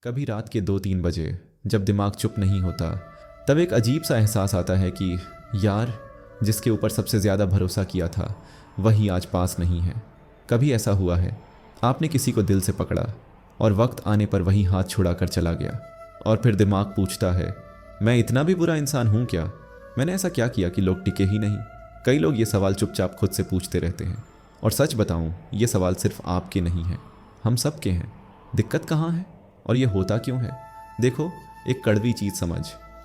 कभी रात के 2-3 बजे जब दिमाग चुप नहीं होता, तब एक अजीब सा एहसास आता है कि यार, जिसके ऊपर सबसे ज़्यादा भरोसा किया था वही आज पास नहीं है। कभी ऐसा हुआ है, आपने किसी को दिल से पकड़ा और वक्त आने पर वही हाथ छुड़ा कर चला गया, और फिर दिमाग पूछता है, मैं इतना भी बुरा इंसान हूँ क्या? मैंने ऐसा क्या किया कि लोग टिके ही नहीं? कई लोग ये सवाल चुपचाप खुद से पूछते रहते हैं, और सच बताऊँ, ये सवाल सिर्फ आपके नहीं हैं, हम सब के हैं। दिक्कत कहाँ है और ये होता क्यों है? देखो, एक कड़वी चीज़ समझ,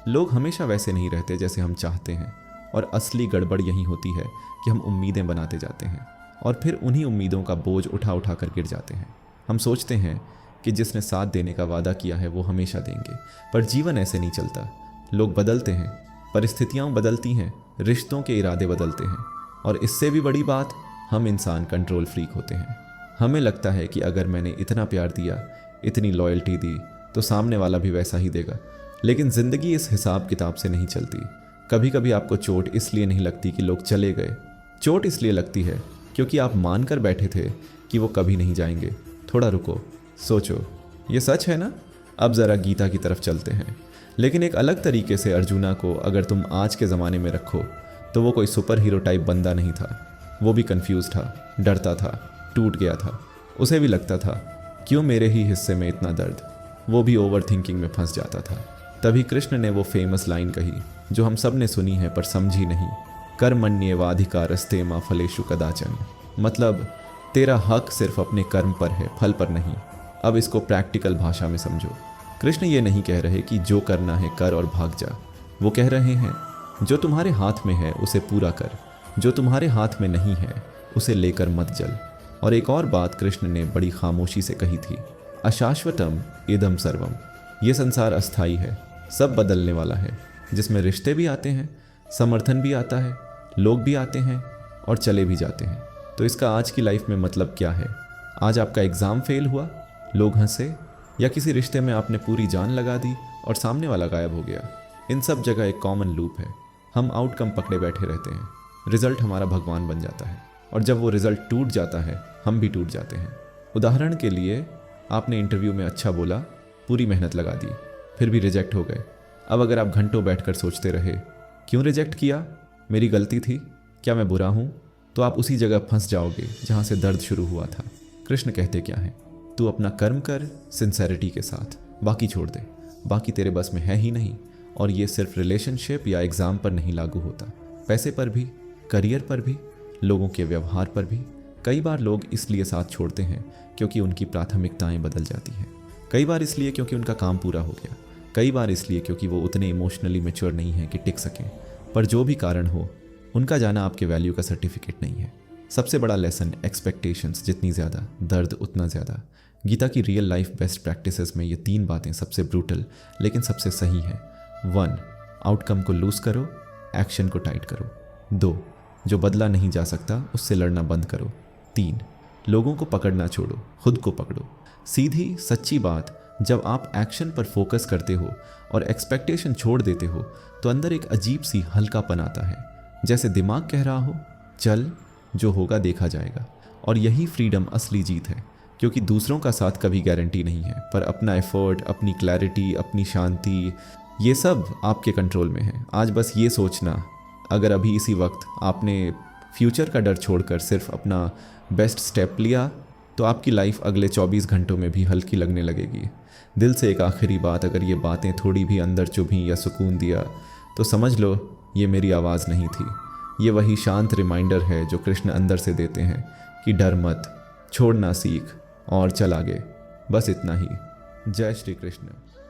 लोग हमेशा वैसे नहीं रहते जैसे हम चाहते हैं, और असली गड़बड़ यही होती है कि हम उम्मीदें बनाते जाते हैं और फिर उन्हीं उम्मीदों का बोझ उठा उठा कर गिर जाते हैं। हम सोचते हैं कि जिसने साथ देने का वादा किया है वो हमेशा देंगे, पर जीवन ऐसे नहीं चलता। लोग बदलते हैं, परिस्थितियाँ बदलती हैं, रिश्तों के इरादे बदलते हैं, और इससे भी बड़ी बात, हम इंसान कंट्रोल फ्रीक होते हैं। हमें लगता है कि अगर मैंने इतना प्यार दिया, इतनी लॉयल्टी दी, तो सामने वाला भी वैसा ही देगा। लेकिन ज़िंदगी इस हिसाब किताब से नहीं चलती। कभी कभी आपको चोट इसलिए नहीं लगती कि लोग चले गए, चोट इसलिए लगती है क्योंकि आप मान कर बैठे थे कि वो कभी नहीं जाएंगे। थोड़ा रुको, सोचो, ये सच है ना? अब ज़रा गीता की तरफ चलते हैं, लेकिन एक अलग तरीके से। अर्जुना को अगर तुम आज के ज़माने में रखो तो वो कोई सुपर हीरो टाइप बंदा नहीं था। वो भी कंफ्यूज था, डरता था, टूट गया था। उसे भी लगता था, क्यों मेरे ही हिस्से में इतना दर्द? वो भी ओवर थिंकिंग में फंस जाता था। तभी कृष्ण ने वो फेमस लाइन कही जो हम सब ने सुनी है पर समझी नहीं, कर्मण्येवाधिकारस्ते मा फलेषु कदाचन। मतलब, तेरा हक सिर्फ अपने कर्म पर है, फल पर नहीं। अब इसको प्रैक्टिकल भाषा में समझो। कृष्ण ये नहीं कह रहे कि जो करना है कर और भाग जा। वो कह रहे हैं, जो तुम्हारे हाथ में है उसे पूरा कर, जो तुम्हारे हाथ में नहीं है उसे लेकर मत जल। और एक और बात कृष्ण ने बड़ी खामोशी से कही थी, अशाश्वतम इदम सर्वम। ये संसार अस्थाई है, सब बदलने वाला है, जिसमें रिश्ते भी आते हैं, समर्थन भी आता है, लोग भी आते हैं और चले भी जाते हैं। तो इसका आज की लाइफ में मतलब क्या है? आज आपका एग्ज़ाम फेल हुआ, लोग हंसे, या किसी रिश्ते में आपने पूरी जान लगा दी और सामने वाला गायब हो गया। इन सब जगह एक कॉमन लूप है, हम आउटकम पकड़े बैठे रहते हैं। रिजल्ट हमारा भगवान बन जाता है, और जब वो रिजल्ट टूट जाता है हम भी टूट जाते हैं। उदाहरण के लिए, आपने इंटरव्यू में अच्छा बोला, पूरी मेहनत लगा दी, फिर भी रिजेक्ट हो गए। अब अगर आप घंटों बैठकर सोचते रहे, क्यों रिजेक्ट किया, मेरी गलती थी, क्या मैं बुरा हूँ, तो आप उसी जगह फंस जाओगे जहाँ से दर्द शुरू हुआ था। कृष्ण कहते क्या हैं, तू अपना कर्म कर सिंसेरिटी के साथ, बाकी छोड़ दे। बाकी तेरे बस में है ही नहीं। और ये सिर्फ रिलेशनशिप या एग्ज़ाम पर नहीं लागू होता, पैसे पर भी, करियर पर भी, लोगों के व्यवहार पर भी। कई बार लोग इसलिए साथ छोड़ते हैं क्योंकि उनकी प्राथमिकताएं बदल जाती हैं। कई बार इसलिए क्योंकि उनका काम पूरा हो गया। कई बार इसलिए क्योंकि वो उतने इमोशनली मैच्योर नहीं हैं कि टिक सकें। पर जो भी कारण हो, उनका जाना आपके वैल्यू का सर्टिफिकेट नहीं है। सबसे बड़ा लेसन, एक्सपेक्टेशंस जितनी ज़्यादा, दर्द उतना ज़्यादा। गीता की रियल लाइफ बेस्ट प्रैक्टिसेस में ये 3 बातें सबसे ब्रूटल लेकिन सबसे सही हैं। 1, आउटकम को लूज़ करो, एक्शन को टाइट करो। 2, जो बदला नहीं जा सकता उससे लड़ना बंद करो। 3, लोगों को पकड़ना छोड़ो, खुद को पकड़ो। सीधी सच्ची बात, जब आप एक्शन पर फोकस करते हो और एक्सपेक्टेशन छोड़ देते हो तो अंदर एक अजीब सी हल्कापन आता है, जैसे दिमाग कह रहा हो, चल, जो होगा देखा जाएगा। और यही फ्रीडम असली जीत है, क्योंकि दूसरों का साथ कभी गारंटी नहीं है, पर अपना एफर्ट, अपनी क्लैरिटी, अपनी शांति, ये सब आपके कंट्रोल में है। आज बस ये सोचना, अगर अभी इसी वक्त आपने फ्यूचर का डर छोड़कर सिर्फ अपना बेस्ट स्टेप लिया तो आपकी लाइफ अगले 24 घंटों में भी हल्की लगने लगेगी। दिल से एक आखिरी बात, अगर ये बातें थोड़ी भी अंदर चुभीं या सुकून दिया तो समझ लो ये मेरी आवाज़ नहीं थी। ये वही शांत रिमाइंडर है जो कृष्ण अंदर से देते हैं कि डर मत, छोड़ना सीख और चल आगे। बस इतना ही। जय श्री कृष्ण।